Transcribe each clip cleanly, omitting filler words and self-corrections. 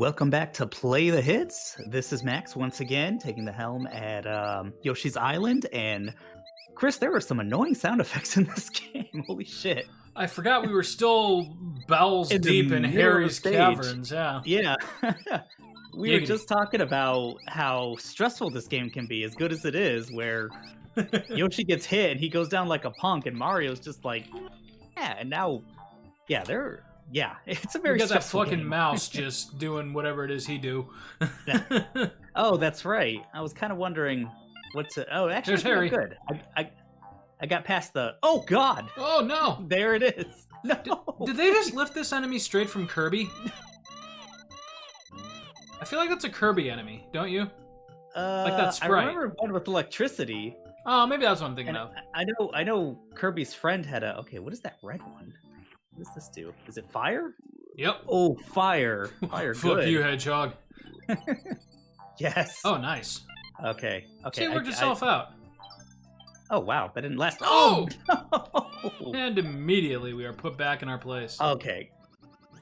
Welcome back to Play the Hits. This is Max once again taking the helm at Yoshi's Island. And Chris, there were some annoying sound effects in this game. Holy shit. I forgot we were still bowels In the deep in middle of the Harry's stage. caverns. Yeah. Yeah. We were Giggity. just talking about how stressful this game can be, as good as it is, where Yoshi gets hit and he goes down like a punk, and Mario's just like, yeah, and now, it's a very We got that stressful fucking game. mouse just doing whatever it is he do. Oh, that's right. I was kind of wondering what to. Oh, actually, There's Harry. Good. I got past the. Oh God! Oh no! There it is. No. Did they just lift this enemy straight from Kirby? I feel like that's a Kirby enemy, don't you? like that I sprite. remember one with electricity. Oh, maybe that's what I'm thinking And of. I know Kirby's friend had a. Okay, what is that red one? What does this do? Is it fire? Yep. Oh, fire! Fire. Fuck Good. you, Hedgehog. Yes. Oh, nice. Okay. Okay. See, it worked itself out. Oh wow, that didn't last. Oh! No! And immediately we are put back in our place. Okay.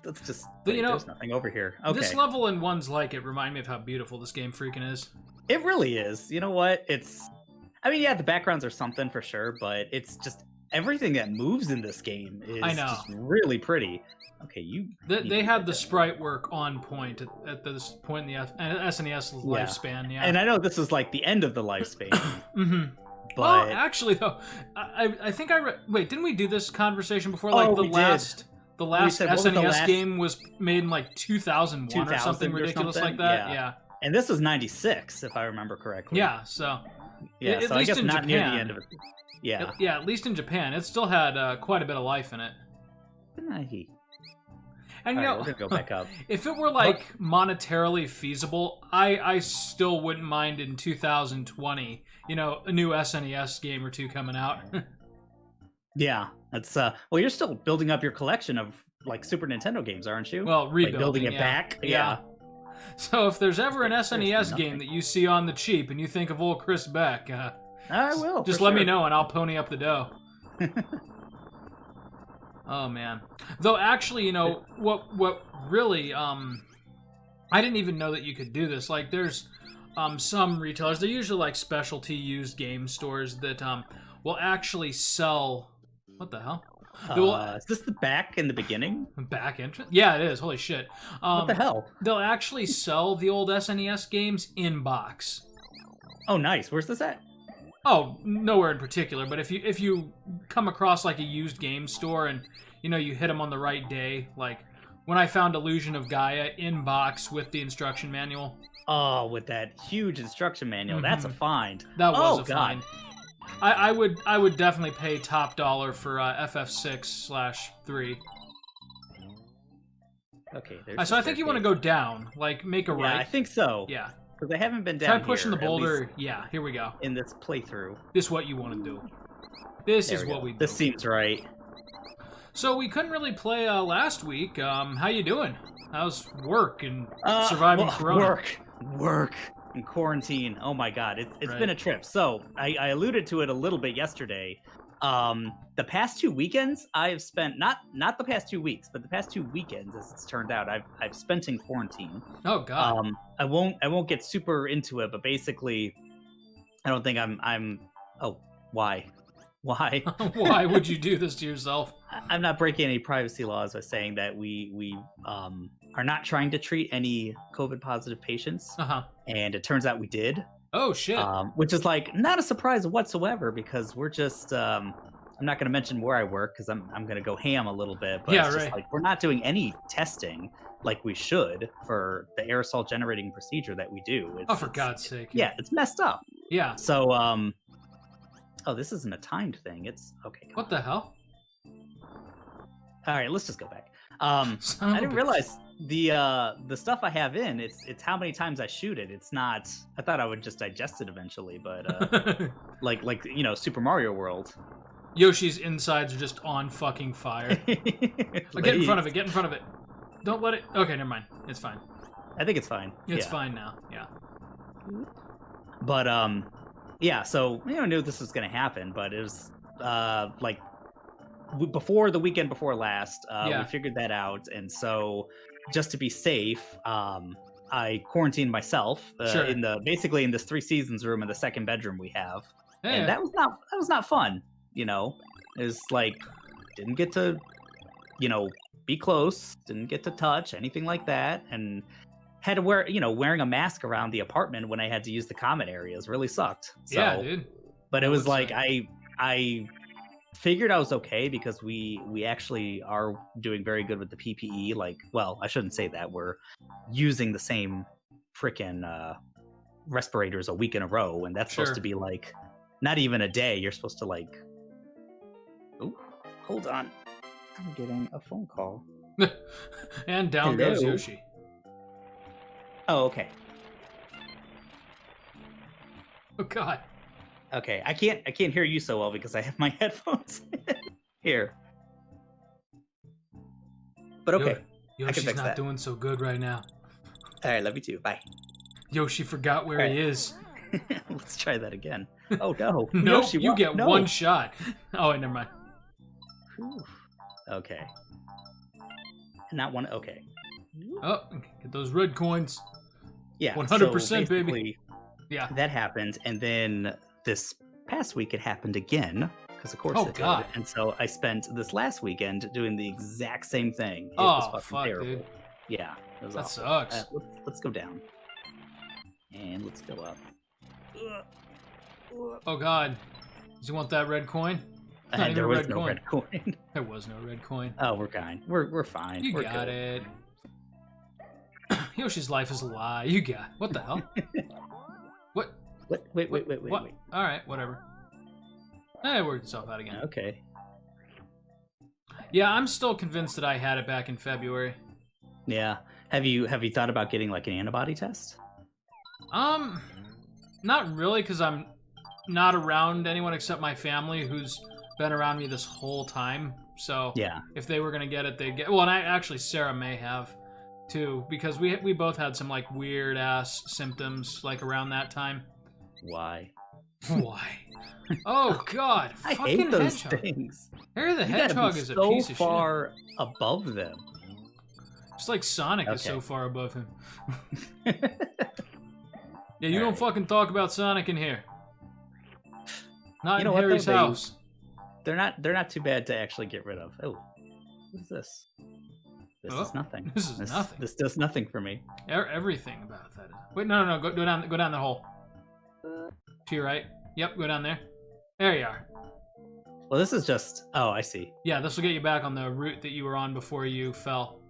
Let's just. But, you know, there's nothing over here. Okay. This level and ones like it remind me of how beautiful this game freaking is. It really is. You know what? I mean, yeah, the backgrounds are something for sure, but it's just everything that moves in this game is I know. just really pretty. Okay, They had the sprite work on point at this point in the SNES lifespan, yeah. And I know this is like the end of the lifespan, Mm-hmm. but Well, actually, though, I think wait, didn't we do this conversation before? Like we did. The last said, what was the SNES last- game was made in like 2001 or 2000 something or ridiculous something? like that. Yeah. Yeah. and this was 96, if I remember correctly. Yeah. So yeah. at So I least guess in not near the Japan. end of it. Yeah. yeah, at least in Japan, it still had quite a bit of life in it. And you All right, know, we're gonna go back up. if it were like monetarily feasible, I still wouldn't mind in 2020, you know, a new SNES game or two coming out. Yeah, that's well, you're still building up your collection of like Super Nintendo games, aren't you? Well, Like, rebuilding building it yeah. back. Yeah. So if there's ever an There's SNES nothing. game that you see on the cheap and you think of old Chris Beck, I will. just for let me sure. know and I'll pony up the dough. Oh man. Though actually, you know, what really I didn't even know that you could do this. Like there's some retailers, they're usually like specialty used game stores that will actually sell what the hell? They will- Is this the back in the beginning? back entrance? Yeah, it is. Holy shit. What the hell? They'll actually sell the old SNES games in box. Oh, nice. Where's this at? Oh, nowhere in particular, but if you come across like a used game store and you know you hit them on the right day, like when I found Illusion of Gaia in box with the instruction manual, Oh, with that huge instruction manual. That's a find. that was Oh, a God. find. I would definitely pay top dollar for FF6/3. Okay, there's So I think you want to go down, like make a Yeah, right. I think so. Yeah. Because I haven't been down Try pushing here, the at boulder. least Yeah, here we go. in this playthrough. This is what you want to do. This There is we what go. we do. This seems right. So we couldn't really play last week. How you doing? How's work and Uh, surviving well, Corona? Work, and quarantine. Oh my God, it's Right. been a trip. So I alluded to it a little bit yesterday. The past 2 weekends I've spent not the past 2 weeks, but the past 2 weekends, as it's turned out, I've spent in quarantine. Oh God. I won't get super into it, but basically, I don't think I'm. Oh, why? Why? Why would you do this to yourself? I'm not breaking any privacy laws by saying that we are not trying to treat any COVID positive patients, Uh-huh. and it turns out we did, Oh shit. which is like not a surprise whatsoever because we're just. I'm not going to mention where I work because I'm going to go ham a little bit, but Yeah, it's just right. like we're not doing any testing like we should for the aerosol generating procedure that we do. Oh, for God's sake. Yeah, it's messed up. Yeah. So, oh, this isn't a timed thing. It's okay. Come What the hell? All right, let's just go back. Son I of a didn't bitch. realize the stuff I have in. It's how many times I shoot it. It's not. I thought I would just digest it eventually, but like you know, Super Mario World. Yoshi's insides are just on fucking fire. Get in front of it. Get in front of it. Don't let it. Okay, never mind. It's fine. I think it's fine. It's yeah. fine now. Yeah. But yeah. So you know, I knew this was gonna happen, but it was like before the weekend before last. Yeah. We figured that out, and so just to be safe, I quarantined myself Sure. basically in this 3 seasons room in the second bedroom we have, Yeah. and that was not fun. You know, it's like didn't get to, be close, didn't get to touch anything like that, and had to wearing a mask around the apartment when I had to use the common areas really sucked. So, Yeah, dude. but it I was would like say. I figured I was okay because we actually are doing very good with the PPE. Like, well, I shouldn't say that. We're using the same freaking respirators a week in a row, and that's supposed to Sure. be like not even a day. You're supposed to like. Oh, hold on. I'm getting a phone call. And down goes Hello? Yoshi. Oh, okay. Oh God. Okay, I can't hear you so well because I have my headphones here. But okay, Yoshi's fix not that. doing so good right now. all right, love you too. Bye. Yoshi forgot where Alright. he is. Let's try that again. Oh no, No, Yoshi, you get no. one shot. Oh, wait, never mind. Whew. Okay. Not one. Okay. Oh, get those red coins. Yeah. 100%, baby. basically, Yeah. That happened, and then this past week it happened again because of course Oh, it God. did. And so I spent this last weekend doing the exact same thing. It Oh, was fucking fuck, terrible. dude. Yeah, it was That awful. sucks. Let's go down, and let's go up. Oh God. Does he want that red coin? Not And even there a was red no coin. red coin. There was no red coin. Oh, we're fine. We're fine. You we're got good. it. Yoshi's life is a lie. You got. What the hell? What? What? Wait. What? All right, whatever. It worked itself out again. Okay. Yeah, I'm still convinced that I had it back in February. Yeah. Have you thought about getting like an antibody test? Not really, because I'm not around anyone except my family who's been around me this whole time. So Yeah. if they were gonna get it, they'd get. Well, and actually Sarah may have too, because we both had some like weird ass symptoms like around that time. Why? Why? Oh God! I Fucking hate those hedgehog. things. Harry the You gotta Hedgehog be is a so piece of far above them. shit. Just like Sonic is so Okay. far above him. Yeah, you don't fucking talk about Sonic in here. Not You know in what, Harry's though? house. They're not too bad to actually get rid of. Oh, what is this? This Oh, is nothing. this is nothing. This does nothing for me. Everything about that. Wait, no. Go down the hole. To your right. Yep, go down there. There you are. Well, this is just. Oh, I see. Yeah, this will get you back on the route that you were on before you fell.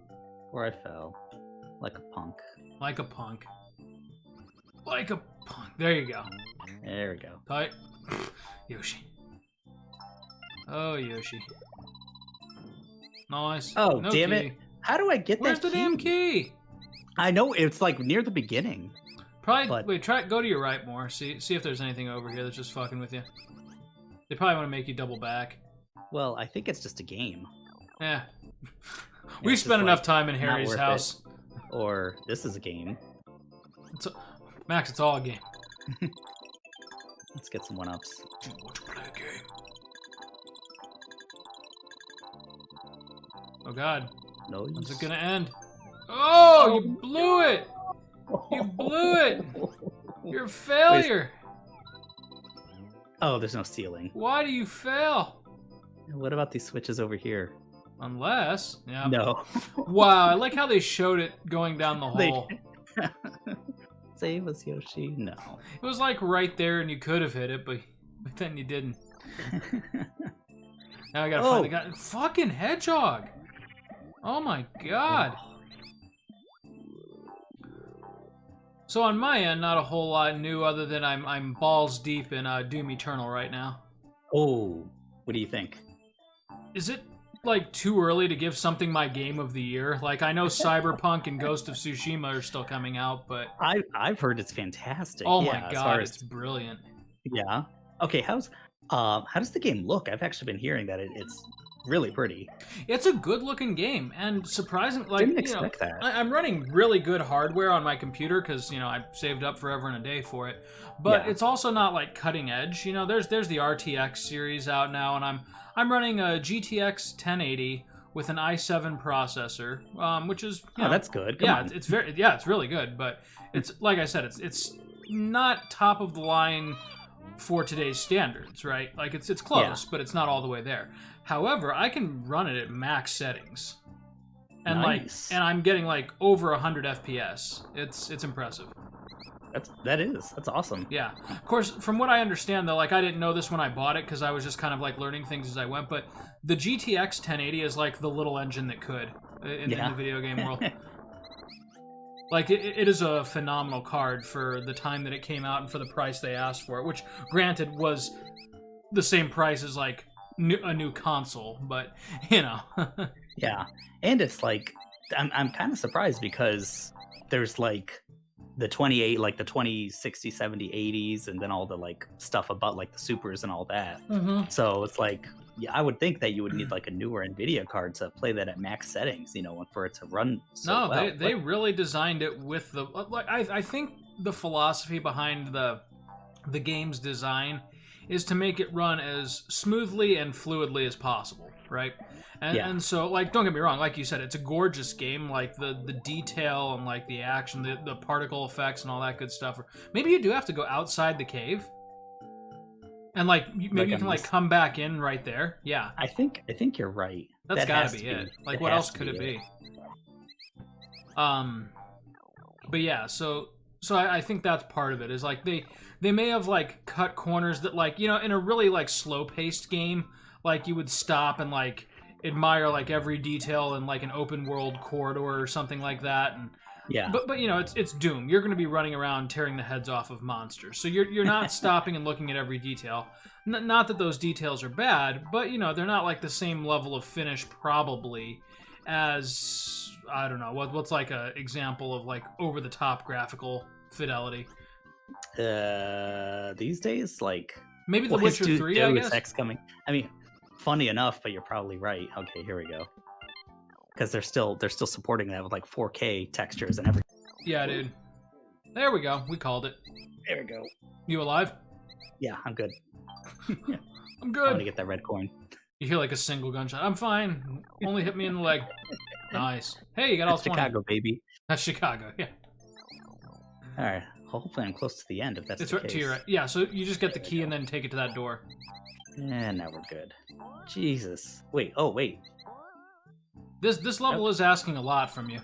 Where I fell, like a punk. Like a punk. Like a punk. There you go. There we go. Tight. Yoshi. Oh, Yoshi. Nice. Oh, No damn key. it! How do I get Where's that the damn key? I know it's like near the beginning. Probably. But- Wait. Go to your right more. See if there's anything over here that's just fucking with you. They probably want to make you double back. Well, I think it's just a game. Yeah. It's We just, spent enough like, time in not Harry's worth it. house. Or this is a game. Max, it's all a game. Let's get some one-ups. Do you want to play a game? Oh God. No. When's it gonna end? Oh, you blew it! You blew it! You're a failure! Oh, there's no ceiling. Why do you fail? What about these switches over here? Unless... Yeah. No. Wow, I like how they showed it going down the They- hole. Save us, Yoshi. No. It was like right there and you could have hit it, but then you didn't. Now I gotta find the guy. Fucking hedgehog! Oh my God. So on my end, not a whole lot new other than I'm balls deep in Doom Eternal right now. Oh, what do you think? Is it like too early to give something my game of the year? Like I know Cyberpunk and Ghost of Tsushima are still coming out, but I've heard it's fantastic. oh yeah, my as God, far as- it's brilliant. yeah. Okay, how does the game look? I've actually been hearing that it's really pretty. It's a good looking game and surprising. Like Didn't expect that. I'm running really good hardware on my computer because I saved up forever and a day for it. But Yeah. it's also not like cutting edge. There's the RTX series out now, and I'm running a GTX 1080 with an i7 processor, which is that's good. Come yeah, on. it's really good, but it's like I said, it's not top of the line for today's standards, right? Like it's close, but it's not all the way there. However, I can run it at max settings, and Nice. and I'm getting like over 100 FPS. It's impressive. That's awesome. Yeah. Of course, from what I understand, though, like I didn't know this when I bought it because I was just kind of like learning things as I went. But the GTX 1080 is like the little engine that could in the video game world. Like it is a phenomenal card for the time that it came out and for the price they asked for it, which granted was the same price as like a new console, but you know. Yeah, and it's like I'm kind of surprised because there's like the 28, like the 2060, 70, 80s, and then all the like stuff about like the supers and all that. So it's like, yeah, I would think that you would need like a newer NVIDIA card to play that at max settings, you know, and for it to run so well. They really designed it with the like. I think the philosophy behind the game's design is to make it run as smoothly and fluidly as possible, right? And so, like, don't get me wrong, like you said, it's a gorgeous game. Like the detail and like the action, the particle effects and all that good stuff. Or maybe you do have to go outside the cave. And like maybe you can like come back in right there. Yeah. I think you're right. That's gotta be it. Like what else could it be? But yeah, so I think that's part of it. Is like they may have like cut corners that like, you know, in a really like slow paced game, like you would stop and like admire like every detail in like an open world corridor or something like that. And yeah, but you know, it's Doom. You're going to be running around tearing the heads off of monsters, so you're not stopping and looking at every detail. Not that those details are bad, but you know, they're not like the same level of finish probably as, I don't know, what's like a example of like over the top graphical fidelity. These days, like maybe The Witcher 3, I guess. X coming. I mean, funny enough, but you're probably right. Okay, here we go. Because they're still supporting that with like 4K textures and everything. Yeah, dude. There we go. We called it. There we go. You alive? Yeah, I'm good. I'm good. I'm gonna get that red coin. You hear like a single gunshot. I'm fine. Only hit me in the leg. Nice. Hey, you got all 20. Chicago, baby. That's Chicago. Yeah. All right. Hopefully, I'm close to the end. If that's the right case. To your right. Yeah. So you just get the key and then take it to that door. And now we're good. Jesus. Wait. Oh, wait. This level is asking a lot from you.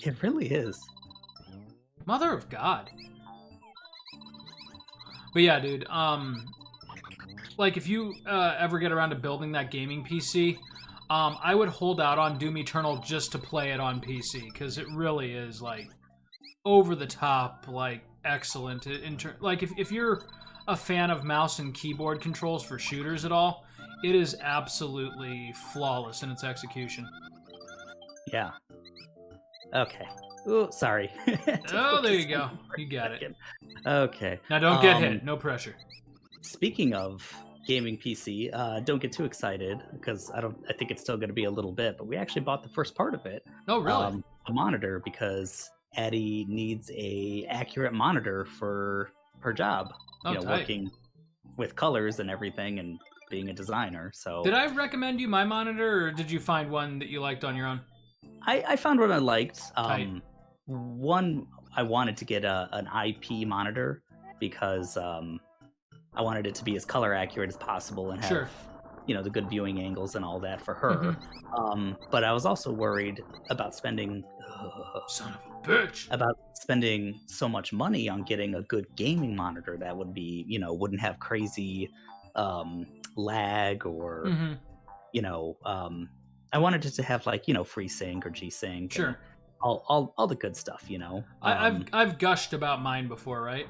It really is. Mother of God. But yeah, dude. Like if you ever get around to building that gaming PC, I would hold out on Doom Eternal just to play it on PC because it really is like over the top, like excellent. Like if you're a fan of mouse and keyboard controls for shooters at all, it is absolutely flawless in its execution. Yeah. Okay. Oh, sorry. Oh, there you go. You got it. Okay. Now don't get hit. No pressure. Speaking of gaming PC, don't get too excited because I think it's still going to be a little bit, but we actually bought the first part of it. Oh, really? A monitor because Addie needs a accurate monitor for her job. Oh, you know, working with colors and everything and being a designer. So did I recommend you my monitor, or did you find one that you liked on your own? I found one I liked. One, I wanted to get an IP monitor because I wanted it to be as color accurate as possible and have you know, the good viewing angles and all that for her. But I was also worried about spending son of a bitch about spending so much money on getting a good gaming monitor that would be, you know, wouldn't have crazy lag or you know, I wanted it to have like, you know, FreeSync or G-Sync. Sure. All the good stuff, you know. I've gushed about mine before, right?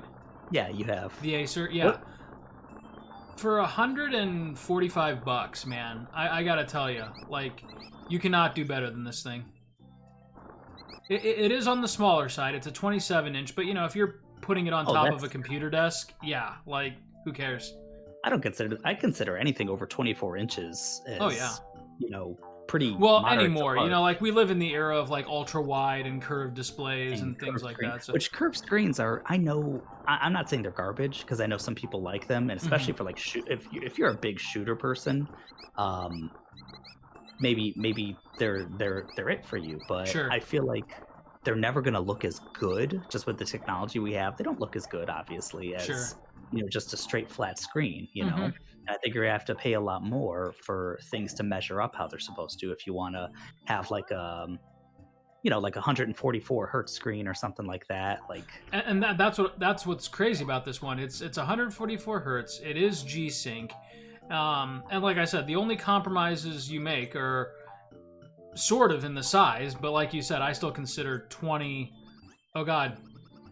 Yeah, you have. The Acer, yeah. What? For $145, man, I gotta tell you, like, you cannot do better than this thing. It is on the smaller side. It's a 27-inch, but you know, if you're putting it on top of a computer desk, yeah, like, who cares? I consider anything over 24 inches as, you know, pretty well anymore. You know, like we live in the era of like ultra wide and curved displays and things like that. So. Which curved screens are, I know, I'm not saying they're garbage because I know some people like them, and especially for like if you're a big shooter person, maybe they're it for you, but Sure. I feel like they're never gonna look as good just with the technology we have. They don't look as good, obviously, Sure. as just a straight flat screen. Mhm. And I think you're gonna have to pay a lot more for things to measure up how they're supposed to if you want to have like like 144 hertz screen or something like that. Like, And that's what's crazy about this one. It's 144 hertz. It is G-Sync. And like I said, the only compromises you make are sort of in the size, but like you said, I still consider 20. Oh God,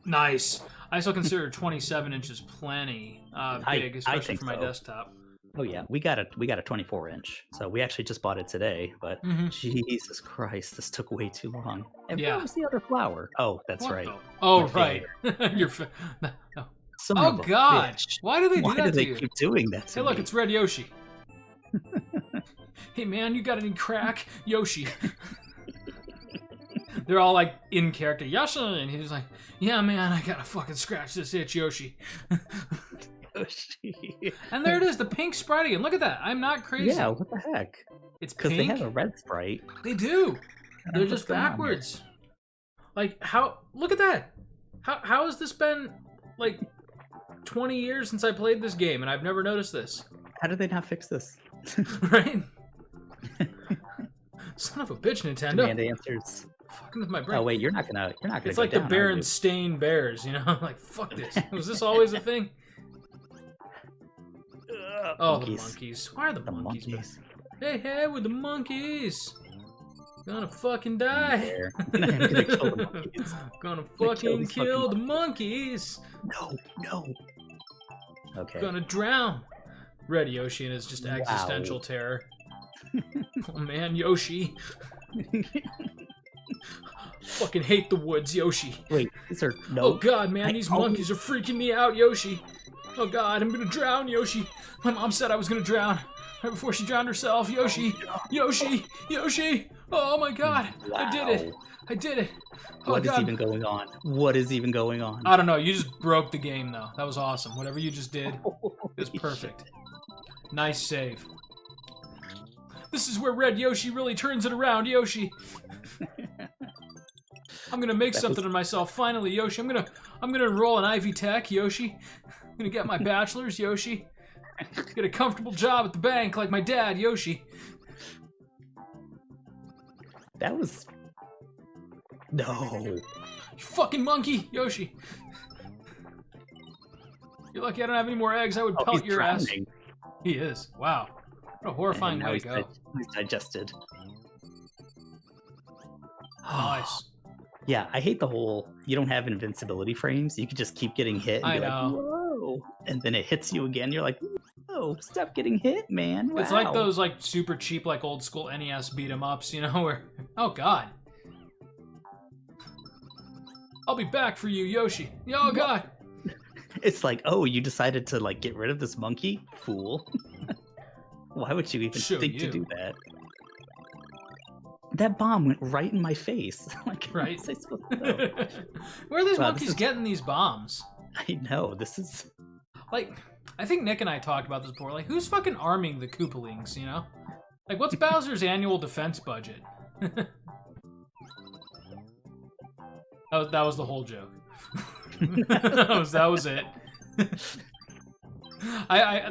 nice. I still consider 27 inches plenty big, especially think for my so. desktop. Oh yeah, we got a 24-inch. So we actually just bought it today, but Mhm. Jesus Christ, this took way too long. And Yeah. where was the other flower? Oh, that's What right. the- Oh, My right. Your no. Son Oh of a God! bitch. Why do they do Why that do to they you? keep doing that to Hey, look, me? it's Red Yoshi. Hey, man, you got any crack? Yoshi. They're all like in character. Yoshi! And he's like, yeah, man, I gotta fucking scratch this itch, Yoshi. Yoshi. And there it is, the pink Sprite again. Look at that. I'm not crazy. Yeah, what the heck? It's Because pink. they have a red sprite. They do. They're What's just going on here? backwards. Like, how? Look at that. How has this been, like, 20 years since I played this game, and I've never noticed this? How did they not fix this? Right? Son of a bitch, Nintendo. Demand answers. Fucking with my brain. Oh wait, you're not gonna It's go like the down, are you? Berenstain Bears, you know? Like, fuck this. Was this always a thing? Oh, the monkeys. Why are the monkeys? monkeys. Hey, we're the monkeys. Gonna fucking die. There. I'm gonna kill the monkeys. Gonna kill fucking these kill fucking the monkeys. No. Okay. Gonna drown. Red Yoshi and his just Wow. existential terror. Oh man, Yoshi. Fucking hate the woods, Yoshi. Wait, is there no? Oh god, man, these Oh. monkeys are freaking me out, Yoshi. Oh god, I'm gonna drown, Yoshi. My mom said I was gonna drown. Right before she drowned herself, Yoshi. Yoshi. Oh my god, I did it. Wow. I did it. Oh What is god. even going on? What is even going on? I don't know, you just broke the game though. That was awesome. Whatever you just did, it was Holy perfect. Nice save. This is where Red Yoshi really turns it around, Yoshi. I'm gonna make That something of myself finally, Yoshi. I'm gonna enroll in Ivy Tech, Yoshi. I'm gonna get my bachelor's, Yoshi. Get a comfortable job at the bank like my dad, Yoshi. That was no. You fucking monkey, Yoshi. You're lucky I don't have any more eggs. I would Oh, pelt he's your ass. drowning. He is. Wow. What a horrifying And now way to go. he's digested. Nice. Yeah, I hate the whole. You don't have invincibility frames. You could just keep getting hit. And I be know. Like, whoa, and then it hits you again. You're like, whoa, stop getting hit, man. It's like Wow. those like super cheap like old school NES beat 'em ups, you know, where oh god. I'll be back for you, Yoshi. Oh god. It's like, oh, you decided to like get rid of this monkey, fool. Why would you even Show think you. to do that? That bomb went right in my face. Like, Right. what was I supposed to know? Where are these Wow, monkeys this is- getting these bombs? I know this is. Like, I think Nick and I talked about this before. Like, who's fucking arming the Koopalings, you know? Like, what's Bowser's annual defense budget? That was the whole joke. that was it.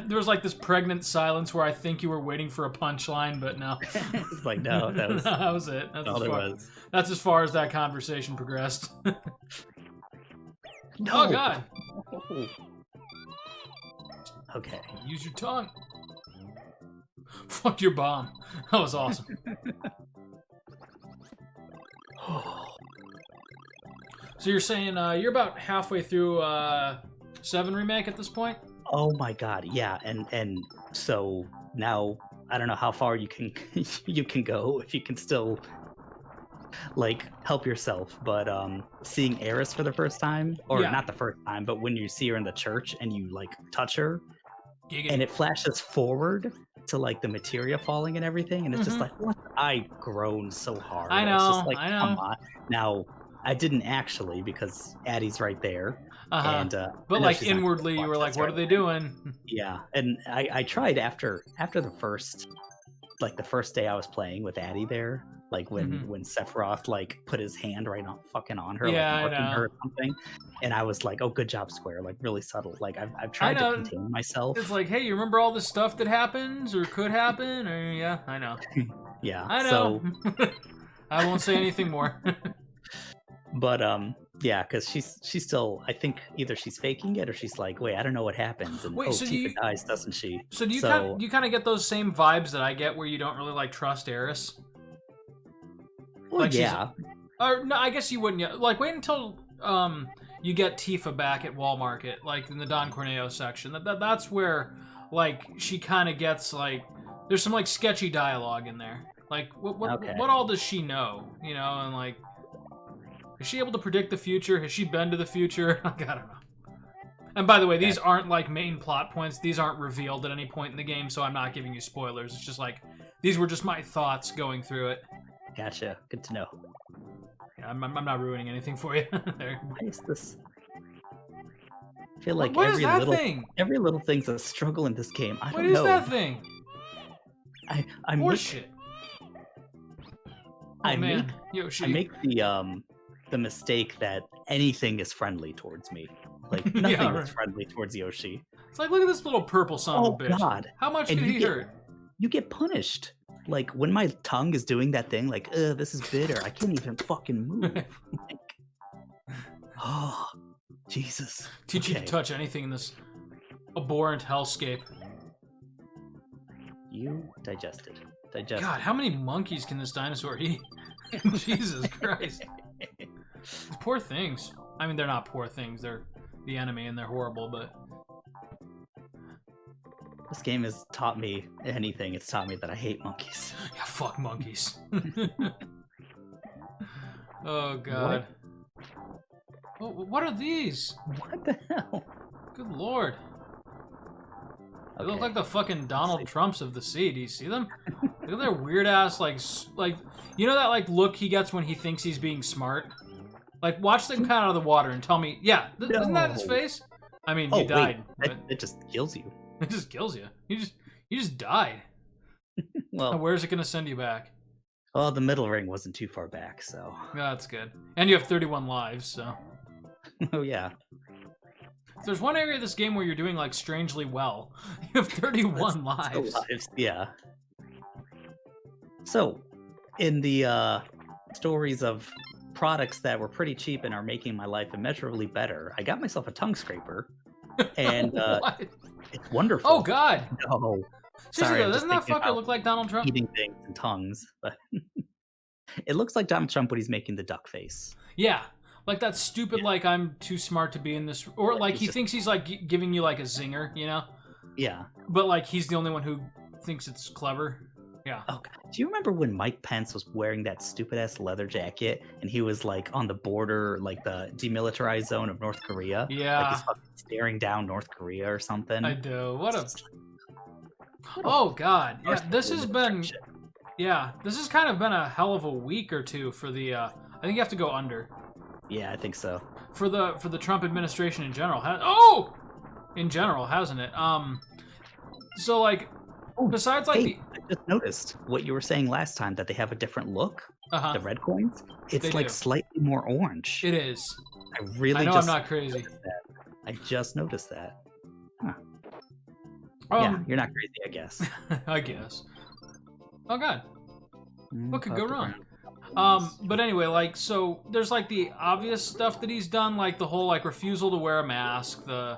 There was like this pregnant silence where I think you were waiting for a punchline, but no. It's like no, that was that was it. That's all as there far, was. That's as far as that conversation progressed. No. Oh god. Okay. Use your tongue. Fuck your bomb. That was awesome. So you're saying you're about halfway through 7 Remake at this point? Oh my god, yeah, and so now I don't know how far you can you can go if you can still like help yourself, but seeing Eris for the first time, or Yeah. not the first time, but when you see her in the church and you like touch her Giggity. and it flashes forward to like the materia falling and everything, and it's just Mhm. like what I groaned so hard. I was just know, like, I know. come on. Now I didn't actually because Addie's right there. Uh-huh. And But I know like she's not gonna inwardly, you watch were like, this "What right are they away. doing?" Yeah, and I tried after the first like the first day I was playing with Addie there, like when Sephiroth like put his hand right on her, Yeah, I like marking her know. or something, and I was like, oh, good job, Square, like really subtle. Like I've I tried to know. contain myself. It's like, hey, you remember all this stuff that happens or could happen? Or yeah, I know. Yeah, I know. so I won't say anything more. but yeah, because she's still, I think either she's faking it or she's like, wait, I don't know what happens, and Wait, so do Tifa you dies, doesn't she? so do you So kind of get those same vibes that I get where you don't really like trust Eris? well, Like yeah, or no, I guess you wouldn't yet. Like wait until you get Tifa back at Wall Market, like in the Don Corneo section. That's where like she kind of gets like there's some like sketchy dialogue in there. Like Okay. what all does she know? You know, and like is she able to predict the future? Has she been to the future? Like I don't know. And by the way, these aren't like main plot points. These aren't revealed at any point in the game, so I'm not giving you spoilers. It's just like these were just my thoughts going through it. Gotcha. Good to know. Yeah, I'm not ruining anything for you. There. Why is this? I feel like What is every that little thing? every little thing's a struggle in this game. I What don't is know. that thing? I Horseshit. I Oh man, make Yoshi. I make the mistake that anything is friendly towards me. Like nothing Yeah, right. is friendly towards Yoshi. It's like look at this little purple son Oh of a bitch. God! How much And did you he get- hurt? You get punished. Like when my tongue is doing that thing, like, this is bitter. I can't even fucking move. Like, oh, Jesus. Teach you to Okay. touch anything in this abhorrent hellscape. You digested. Digested. God, how many monkeys can this dinosaur eat? Jesus Christ. These poor things. I mean, they're not poor things. They're the enemy and they're horrible, but... This game has taught me anything. It's taught me that I hate monkeys. Yeah, fuck monkeys. Oh, God. Oh, what are these? What the hell? Good lord. They look Okay. like the fucking Donald Trumps of the sea. Do you see them? Look at their weird ass, like, you know that, like, look he gets when he thinks he's being smart? Like, watch them come out of the water and tell me, yeah, isn't that his No. face? I mean, Oh, he died. wait. But It just kills you. it just kills you. You just died. Well, Where's it gonna send you back? well, the middle ring wasn't too far back, so. That's good. And you have 31 lives, so. Oh, yeah. If there's one area of this game where you're doing, like, strangely well, you have 31 lives. Yeah. So, in the stories of products that were pretty cheap and are making my life immeasurably better, I got myself a tongue scraper, and What? it's wonderful. Oh, God. No, Seriously, Sorry, I'm though, just doesn't that thinking fucker about look like Donald Trump? eating things and tongues, but it looks like Donald Trump when he's making the duck face. Yeah. Like that stupid, like, I'm too smart to be in this... Or, like, He's he just- thinks he's, like, giving you, like, a zinger, you know? Yeah. But, like, he's the only one who thinks it's clever. Yeah. Oh God. Do you remember when Mike Pence was wearing that stupid ass leather jacket and he was like on the border, like the demilitarized zone of North Korea? Like Yeah, he's fucking staring down North Korea or something. I do. What a... It's just like, Oh, God. Yeah, North this Korea has military been... shit. Yeah, this has kind of been a hell of a week or two for the, I think you have to go under. Yeah, I think so. For the Trump administration in general. Oh! In general, hasn't it? So, like, Oh, besides, like, Hey, I just noticed what you were saying last time that they have a different look. the... Uh-huh. The red coins, it's They like do. slightly more orange. It is. I really I know just I'm not crazy. noticed that. I just noticed that. Yeah, you're not crazy, I guess. I guess. Oh, God. What could Off go the wrong? ground. But anyway, like, so there's like the obvious stuff that he's done, like the whole like refusal to wear a mask, the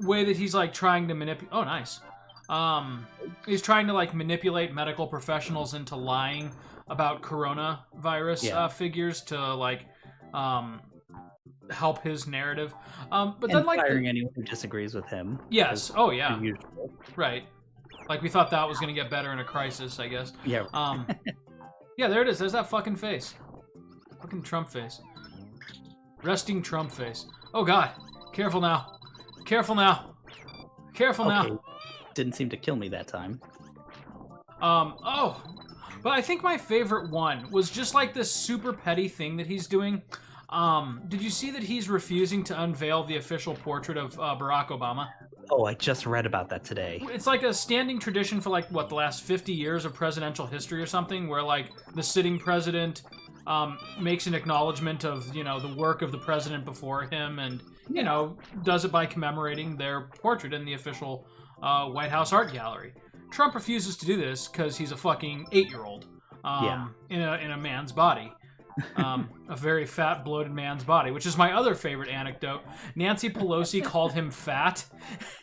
way that he's like trying to manipulate. Oh, nice. He's trying to like manipulate medical professionals into lying about coronavirus Yeah. figures to like help his narrative. But And then like firing anyone who disagrees with him. yes, oh yeah, as usual. right. Like we thought that was gonna get better in a crisis, I guess. Yeah. Yeah, there it is. There's that fucking face. Fucking Trump face. Resting Trump face. Oh, God. Careful now. Careful now. Careful Okay. now. Didn't seem to kill me that time. Oh. But I think my favorite one was just like this super petty thing that he's doing. Did you see that he's refusing to unveil the official portrait of Barack Obama? Oh, I just read about that today. It's like a standing tradition for like what the last 50 years of presidential history or something, where like the sitting president makes an acknowledgement of the work of the president before him, and does it by commemorating their portrait in the official White House art gallery. Trump refuses to do this because he's a fucking 8-year-old in a man's body. A very fat, bloated man's body, which is my other favorite anecdote. Nancy Pelosi called him fat,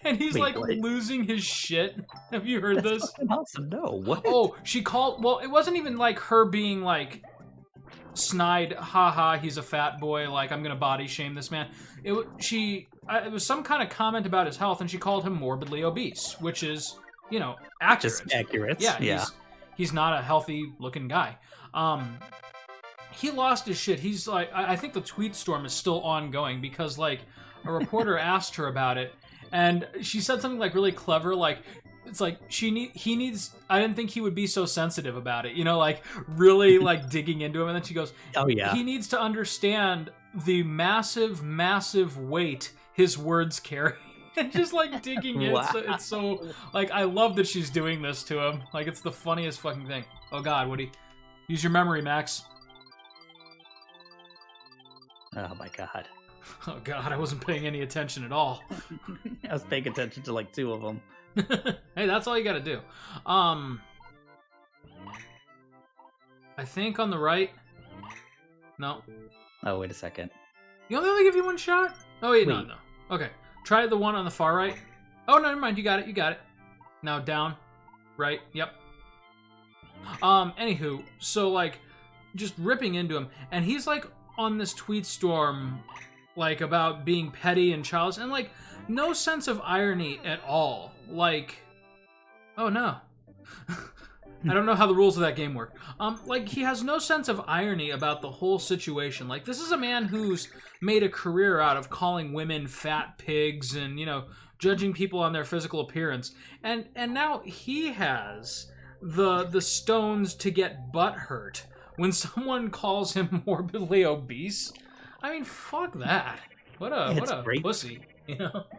and he's Wait, like what? losing his shit. Have you heard That's this? fucking awesome. No, what? Oh, she called. Well, it wasn't even like her being like snide. Haha, he's a fat boy. Like I'm gonna body shame this man. It was some kind of comment about his health, and she called him morbidly obese, which is accurate. Just accurate. Yeah. He's not a healthy looking guy. He lost his shit. He's like, I think the tweet storm is still ongoing because like a reporter asked her about it, and she said something like really clever, like it's like he needs. I didn't think he would be so sensitive about it, like really like digging into him. And then she goes, Oh yeah. he needs to understand the massive, massive weight his words carry. And just like digging in. Wow. It's so like I love that she's doing this to him. Like it's the funniest fucking thing. Oh God, Woody, use your memory, Max. Oh my god. Oh God, I wasn't paying any attention at all. I was paying attention to like 2 of them. Hey, that's all you gotta do. I think on the right. No. Oh, wait a second. You only give you one shot? Oh wait, no. Wait. Okay. Try the one on the far right. Oh no, never mind, you got it. Now down. Right, yep. Anywho, so like just ripping into him, and he's like on this tweet storm like about being petty and childish, and like no sense of irony at all. Like, oh no. I don't know how the rules of that game work. Like he has no sense of irony about the whole situation. Like this is a man who's made a career out of calling women fat pigs and, judging people on their physical appearance. And now he has the stones to get butt hurt when someone calls him morbidly obese. I mean, fuck that. What a great. pussy,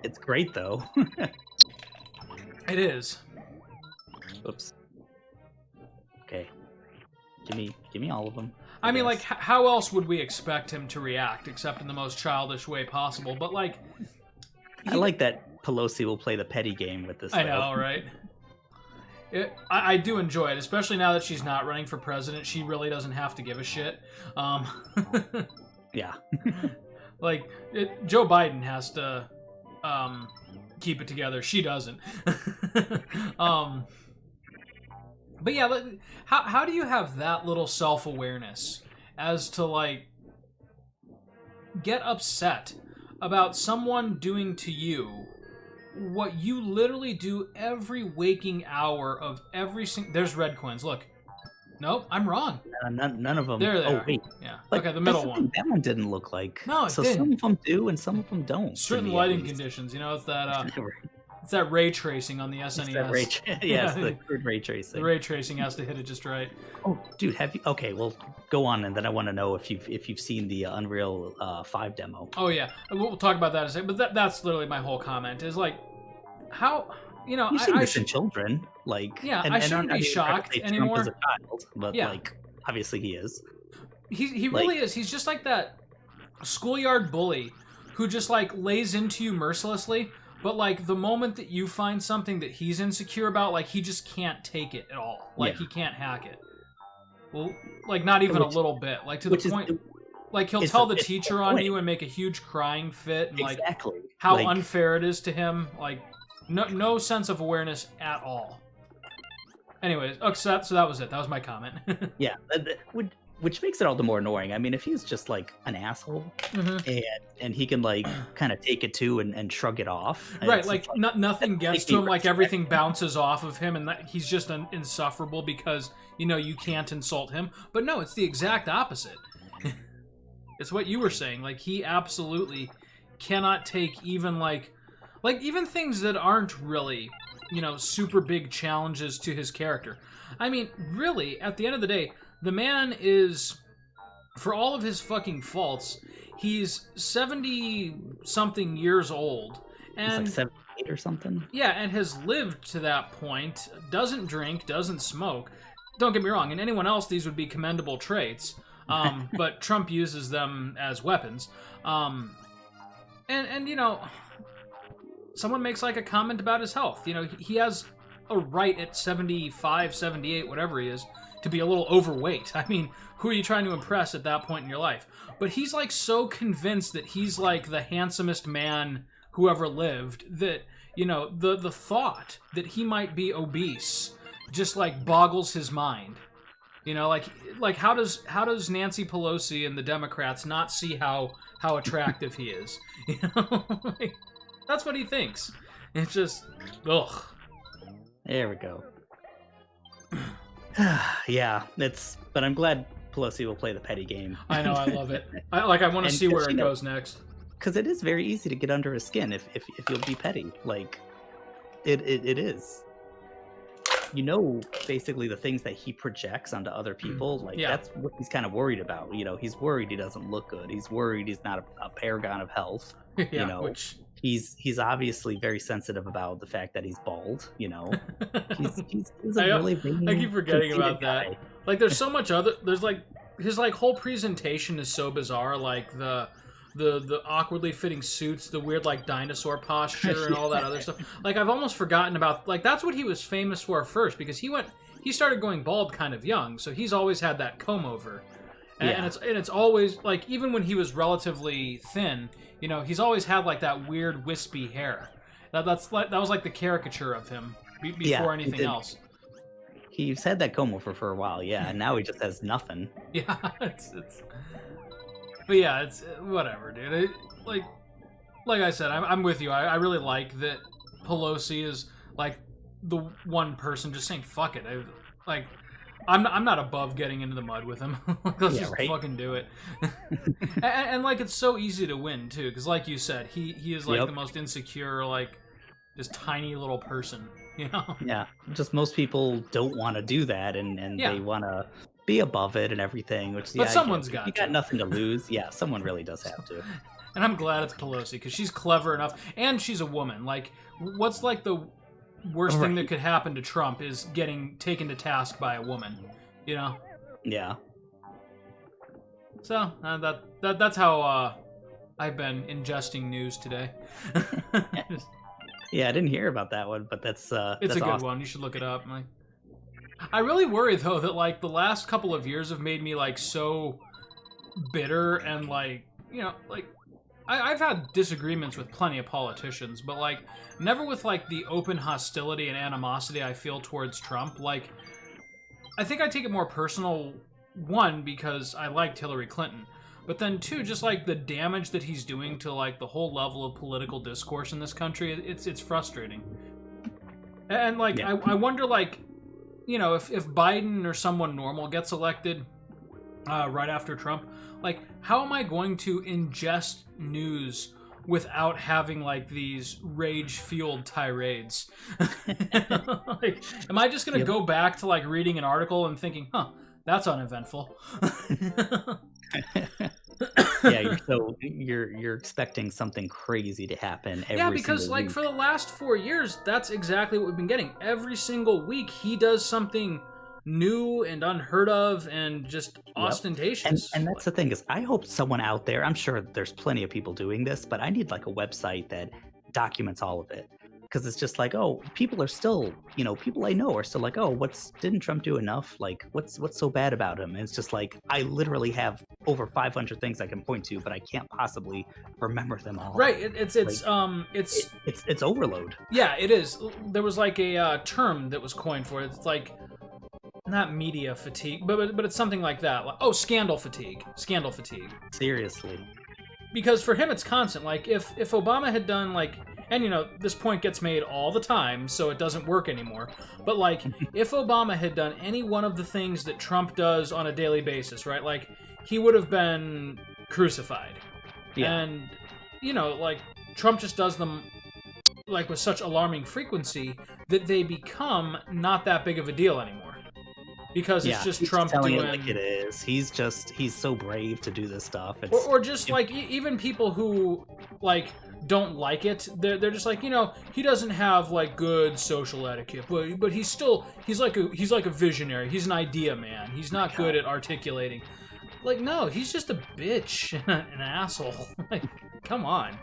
It's great though. It is. Oops. Okay. Give me all of them. I mean, guess. like, how else would we expect him to react except in the most childish way possible? But, like... I like that Pelosi will play the petty game with this. I though. know, right? I do enjoy it, especially now that she's not running for president. She really doesn't have to give a shit. Yeah. Like, Joe Biden has to keep it together. She doesn't. But yeah, how do you have that little self-awareness as to, like, get upset about someone doing to you what you literally do every waking hour of every single... There's red coins, look. Nope, I'm wrong. None of them. There they oh are. wait. Yeah. But Okay, the middle that's one. thing, that one didn't look like. No, it so didn't. some of them do and some of them don't. to Certain me, at lighting least. conditions, it's that it's that ray tracing on the SNES. It's that ray yes, the crude ray tracing. The ray tracing has to hit it just right. Oh, dude, have you? Okay, well, go on, and then I want to know if you've seen the Unreal 5 demo. Oh yeah, we'll talk about that in a second. But that's literally my whole comment. Is like, how You've seen this in children, like Yeah, and, I and shouldn't I'm be not even trying to shocked say Trump anymore. is a child, but Yeah. like obviously he is. He really is. He's just like that schoolyard bully who just like lays into you mercilessly. But like the moment that you find something that he's insecure about, like he just can't take it at all. Like he can't hack it. Well, like not even a little bit. Like to the point. Like he'll tell the teacher on you and make a huge crying fit. And, like Exactly. how Like, unfair it is to him. Like no sense of awareness at all. Anyways, so that was it. That was my comment. yeah, which makes it all the more annoying. I mean, if he's just like an asshole and he can like kind of take it too and shrug it off, Right, it's like like, nothing that gets makes to me him, like respect everything him. bounces off of him, and that he's just insufferable because, you can't insult him. But no, it's the exact opposite. It's what you were saying. Like, he absolutely cannot take even, like even things that aren't really, super big challenges to his character. I mean, really, at the end of the day, the man is, for all of his fucking faults, he's 70-something years old. And He's like or something. Yeah, and has lived to that point, doesn't drink, doesn't smoke. Don't get me wrong, and anyone else, these would be commendable traits. But Trump uses them as weapons. And you know, someone makes like a comment about his health. You know, he has a right at 75, 78, whatever he is, to be a little overweight. I mean, who are you trying to impress at that point in your life? But he's like so convinced that he's like the handsomest man who ever lived that, you know, the thought that he might be obese just like boggles his mind. You know, like how does Nancy Pelosi and the Democrats not see how attractive he is? You know, like, that's what he thinks. It's just, ugh. There we go. Yeah, but I'm glad Pelosi will play the petty game. I know, I love it. I want to see where it goes next. Because it is very easy to get under his skin if you'll be petty. Like, it is. You know, basically the things that he projects onto other people, like that's what he's kind of worried about. You know, he's worried he doesn't look good. He's worried he's not a paragon of health. You know, he's obviously very sensitive about the fact that he's bald. You know, he's a really vain, I keep forgetting about guy. that. Like, there's so much other. There's like his like whole presentation is so bizarre. Like the awkwardly fitting suits, the weird like dinosaur posture and all that other stuff. Like, I've almost forgotten about, like, that's what he was famous for first, because he started going bald kind of young, so he's always had that comb over. And it's always like, even when he was relatively thin, you know, he's always had like that weird wispy hair. That was like the caricature of him before anything else. He's had that comb over for a while, and now he just has nothing. Yeah, it's but yeah, it's whatever, dude. Like I said, I'm with you. I really like that Pelosi is like the one person just saying fuck it. I'm not above getting into the mud with him. Let's just fucking do it. and like, it's so easy to win too, because like you said, he is like the most insecure, like just tiny little person. You know? Yeah. Just most people don't want to do that, and they want to be above it and everything. Which, but someone's got. You got nothing to lose. Yeah, someone really does have to. And I'm glad it's Pelosi, because she's clever enough, and she's a woman. Like, what's like the worst thing that could happen to Trump is getting taken to task by a woman. You know? Yeah. So that's how I've been ingesting news today. Yeah, I didn't hear about that one, but it's a good awesome one. You should look it up. Like, I really worry though that like the last couple of years have made me like so bitter, and like, you know, like I've had disagreements with plenty of politicians, but like never with like the open hostility and animosity I feel towards Trump. Like, I think I take it more personal, one, because I liked Hillary Clinton, but then two, just like the damage that he's doing to like the whole level of political discourse in this country. It's frustrating. And like, I wonder, like, you know, if Biden or someone normal gets elected right after Trump, like, how am I going to ingest news without having like these rage-fueled tirades? Like, am I just gonna go back to like reading an article and thinking, that's uneventful? Yeah, you're expecting something crazy to happen every because single like week. For the last 4 years, that's exactly what we've been getting. Every single week he does something new and unheard of and just ostentatious. And that's the thing, is I hope someone out there, I'm sure there's plenty of people doing this, but I need like a website that documents all of it. Because it's just like, oh, people are still, you know, people I know are still like, oh, didn't Trump do enough? Like, what's so bad about him? And it's just like, I literally have over 500 things I can point to, but I can't possibly remember them all. Right. It's overload. Yeah, it is. There was like a term that was coined for it. It's like, not media fatigue, but it's something like that. Like, scandal fatigue. Scandal fatigue. Seriously. Because for him, it's constant. Like, if Obama had done like, and, you know, this point gets made all the time, so it doesn't work anymore. But, like, if Obama had done any one of the things that Trump does on a daily basis, right? Like, he would have been crucified. Yeah. And, you know, like, Trump just does them, like, with such alarming frequency that they become not that big of a deal anymore. Because it's just Trump telling doing it like it is. He's so brave to do this stuff. Or just, like, even people who, like, don't like it. They're just like, he doesn't have like good social etiquette, but he's like a visionary. He's an idea man. He's not good at articulating. Like, no, he's just a bitch and an asshole. Like, come on.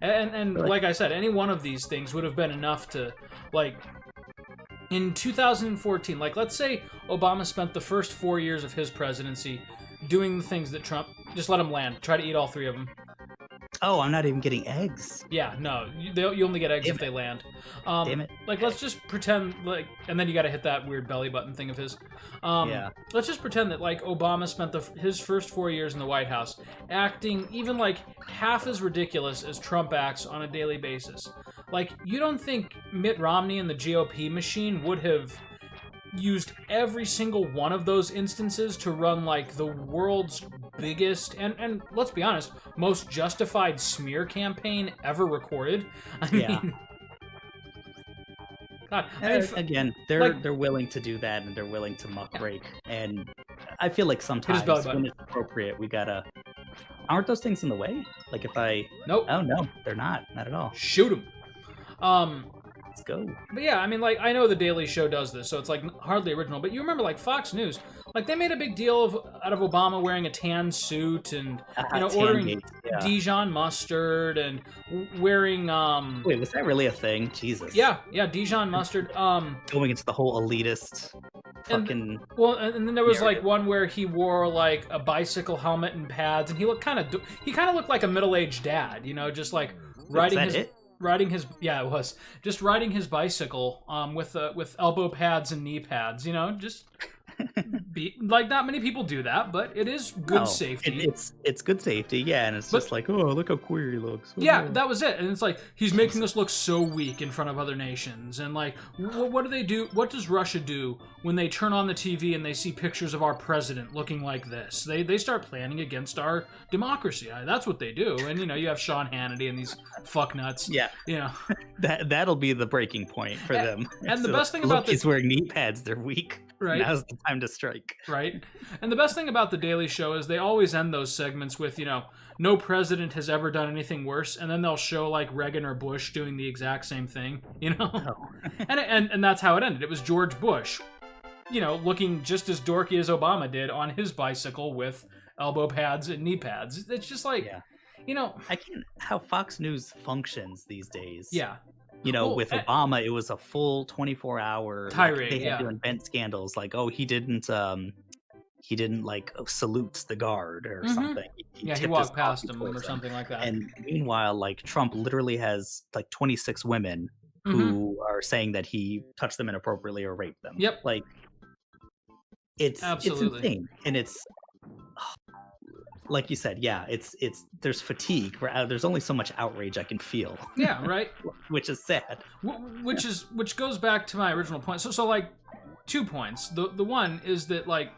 And like I said, any one of these things would have been enough to, like, in 2014, like, let's say Obama spent the first 4 years of his presidency doing the things that Trump, just let him land, try to eat all 3 of them. Oh, I'm not even getting eggs. Yeah, no, you only get eggs if they land. Damn it. Like, let's just pretend, like, and then you gotta hit that weird belly button thing of his. Yeah. Let's just pretend that, like, Obama spent his first 4 years in the White House acting even, like, half as ridiculous as Trump acts on a daily basis. Like, you don't think Mitt Romney and the GOP machine would have used every single one of those instances to run, like, the world's biggest and let's be honest, most justified smear campaign ever recorded? I mean, God, again, they're willing to do that, and they're willing to muckrake, and I feel like sometimes when it's appropriate, we gotta. Aren't those things in the way? Like if I Nope. Oh no, they're not at all. Shoot them. Let's go. But yeah, I mean, like, I know the Daily Show does this, so it's like hardly original. But you remember, like, Fox News, like, they made a big deal out of Obama wearing a tan suit and ordering Dijon mustard and wearing Wait, was that really a thing? Jesus. Yeah, Dijon mustard. Going into the whole elitist fucking. And then there was like one where he wore like a bicycle helmet and pads, and he kind of looked like a middle-aged dad, just like riding his bicycle with elbow pads and knee pads, just like, not many people do that, but it is good safety. It's good safety, yeah, and it's just like, oh, look how queer he looks. Yeah, that was it. And it's like, he's making us look so weak in front of other nations. And like, what do they do? What does Russia do when they turn on the TV and they see pictures of our president looking like this? They start planning against our democracy. That's what they do. And you have Sean Hannity and these fucknuts. Yeah. That'll be the breaking point for them. And the best thing about he's wearing knee pads, they're weak. Right. Now's the time to strike. Right. And the best thing about the Daily Show is they always end those segments with, no president has ever done anything worse, and then they'll show like Reagan or Bush doing the exact same thing, and that's how it ended. It was George Bush, looking just as dorky as Obama did on his bicycle with elbow pads and knee pads. It's just like, I can't how Fox News functions these days. Yeah. With Obama, it was a full 24-hour tirade. They had to invent scandals like, oh, he didn't like salute the guard or something. He walked past him or something like that. And meanwhile, like Trump literally has like 26 women who are saying that he touched them inappropriately or raped them. Yep. Like it's insane, and it's. Like you said, there's fatigue. There's only so much outrage I can feel. Yeah, right. Which is sad. Which goes back to my original point. So like 2 points. The one is that like,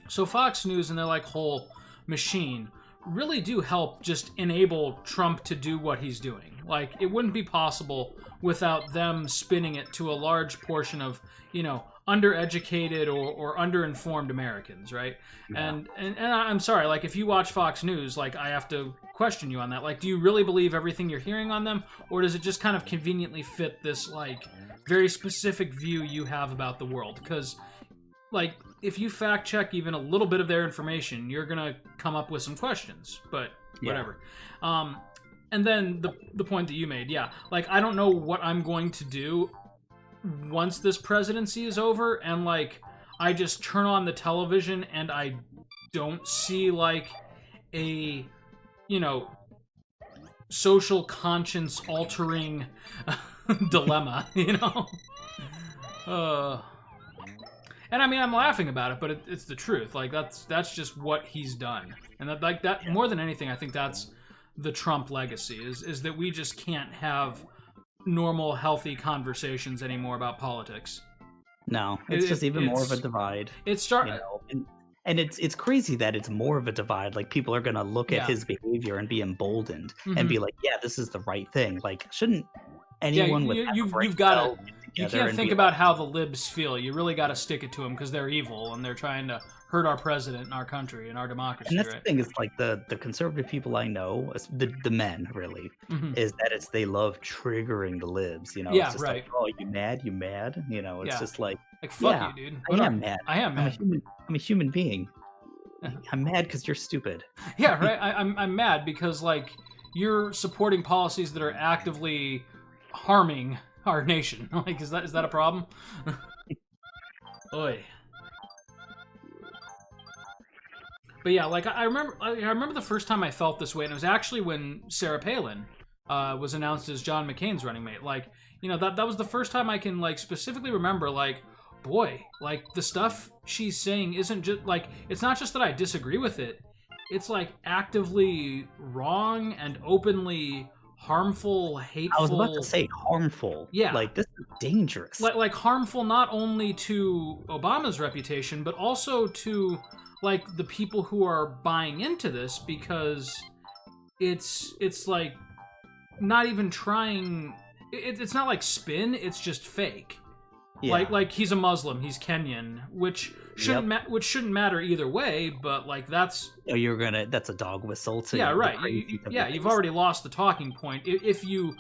so Fox News and their like whole machine really do help just enable Trump to do what he's doing. Like, it wouldn't be possible without them spinning it to a large portion of, undereducated or underinformed Americans, right? Yeah. And I'm sorry, like, if you watch Fox News, like, I have to question you on that. Like, do you really believe everything you're hearing on them, or does it just kind of conveniently fit this, like, very specific view you have about the world? Because, like, if you fact check even a little bit of their information, you're gonna come up with some questions, but whatever. And then the point that you made, like, I don't know what I'm going to do once this presidency is over, and like, I just turn on the television and I don't see like a social conscience altering dilemma, and I mean, I'm laughing about it, but it's the truth. Like, that's just what he's done, and that more than anything, I think that's the Trump legacy is that we just can't have normal, healthy conversations anymore about politics. No, it's just even more of a divide. And it's crazy that it's more of a divide. Like, people are gonna look at his behavior and be emboldened and be like, yeah, this is the right thing. Like, shouldn't anyone with you've got to You together can't and think be about like, how the libs feel. You really got to stick it to them because they're evil and they're trying to hurt our president and our country and our democracy, and that's right? the thing is like the conservative people I know, the men really, Hmm. is that they love triggering the libs. Yeah, It's just like, right. oh, you mad? You mad? It's Yeah. just like, Like, fuck yeah, you, dude. I What are am mad. I am I'm a mad. human. I'm a human being. I'm mad because you're stupid. Yeah, right. I'm mad because like you're supporting policies that are actively harming our nation. Like, is that a problem? Oy. But yeah, like I remember the first time I felt this way, and it was actually when Sarah Palin was announced as John McCain's running mate. Like, that was the first time I can like specifically remember, like, boy, like the stuff she's saying isn't just like, it's not just that I disagree with it. It's like actively wrong and openly harmful, I was about to hateful. say harmful. Yeah. Like, this is dangerous. Like harmful not only to Obama's reputation, but also to like the people who are buying into this, because it's like not even trying. It's not like spin. It's just fake. Yeah. Like he's a Muslim. He's Kenyan, which shouldn't matter either way. But like that's that's a dog whistle to yeah, the right. crazy of Yeah, the you've beast. already lost the talking point. If you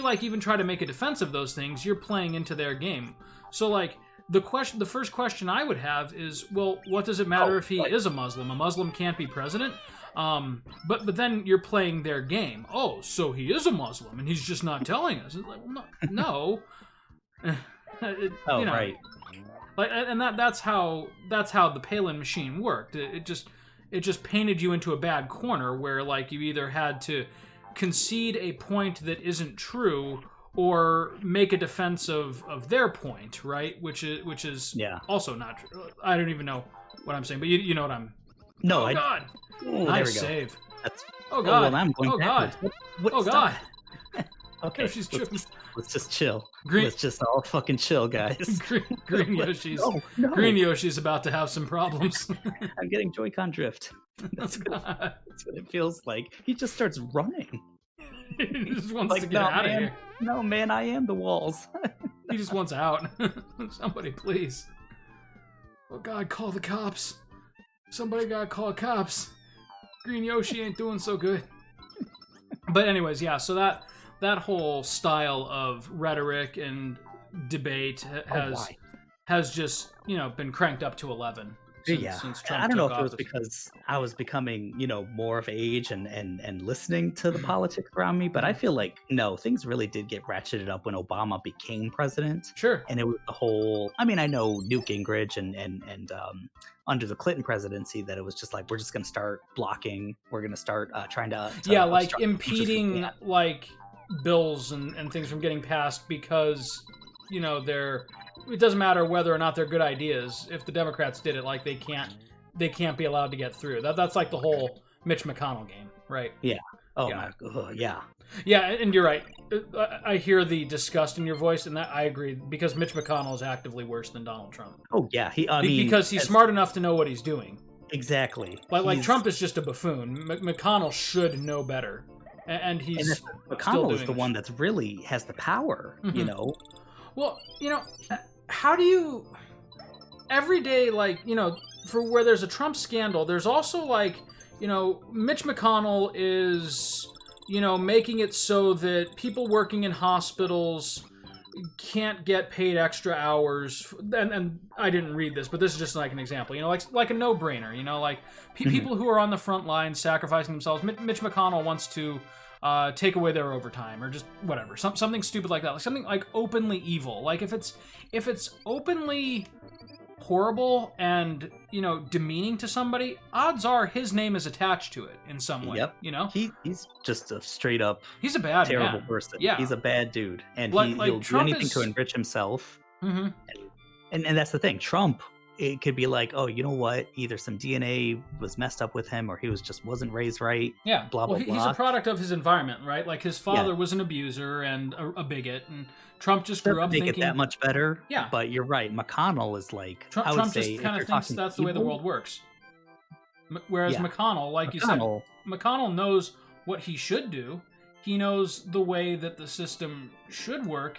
like even try to make a defense of those things, you're playing into their game. So like the first question I would have is, well, what does it matter if he is a Muslim? A Muslim can't be president. But then you're playing their game. Oh, so he is a Muslim and he's just not telling us. It's like, well, no. Right. Like, and that's how the Palin machine worked. It just painted you into a bad corner where like you either had to concede a point that isn't true or make a defense of their point, right? Which is also not true. I don't even know what I'm saying, but you know what I'm. No, God! Oh, Nice there we go. save. That's. Oh God! well, I'm going God! backwards. Oh God! Okay, Yoshi's let's just chill. Green- Let's just all fucking chill, guys. Green Yoshi's No. Green Yoshi's about to have some problems. I'm getting Joy-Con drift. That's what it feels like. He just starts running. He just wants Like, to get out of man. here. No, man, I am the walls. He just wants out. Somebody, please. Oh God, call the cops. Somebody gotta call the cops. Green Yoshi ain't doing so good. But anyways, yeah, so that whole style of rhetoric and debate has just, been cranked up to 11 since Trump I don't know took if it was office. because I was becoming, more of age and listening to the politics around me, but I feel like no, things really did get ratcheted up when Obama became president. Sure. And it was the whole. I mean, I know Newt Gingrich and under the Clinton presidency that it was just like we're just going to start blocking. We're going to start trying to like obstruct impeding like bills and things from getting passed because it doesn't matter whether or not they're good ideas. If the Democrats did it, like they can't be allowed to get through. That's like the whole Mitch McConnell game, right? Yeah. Oh Yeah. yeah. Yeah, and you're right. I hear the disgust in your voice, and that I agree, because Mitch McConnell is actively worse than Donald Trump. Oh yeah. Because he's smart enough to know what he's doing. Exactly. Like Trump is just a buffoon. McConnell should know better, and he's McConnell is the one that's really has the power. Mm-hmm. Well, how do you every day, like, for where there's a Trump scandal, there's also like, Mitch McConnell is, making it so that people working in hospitals can't get paid extra hours. And I didn't read this, but this is just like an example, like a no-brainer, like people who are on the front line sacrificing themselves. Mitch McConnell wants to take away their overtime or just whatever, something stupid like that, like something like openly evil. Like if it's openly horrible and demeaning to somebody, odds are his name is attached to it in some way. Yep. He's just a straight up he's a bad terrible man. person. Yeah, he's a bad dude, and he'll do Trump anything to enrich himself. Mm-hmm. And that's the thing. Trump, it could be like, oh, you know what? Either some DNA was messed up with him, or he wasn't raised right. Yeah, blah blah blah. He's a product of his environment, right? Like his father was an abuser and a bigot, and Trump just grew up make thinking it that much better. Yeah, but you're right. McConnell is like Trump just kind of thinks that's the way the world works. Whereas McConnell, like you said, McConnell knows what he should do. He knows the way that the system should work.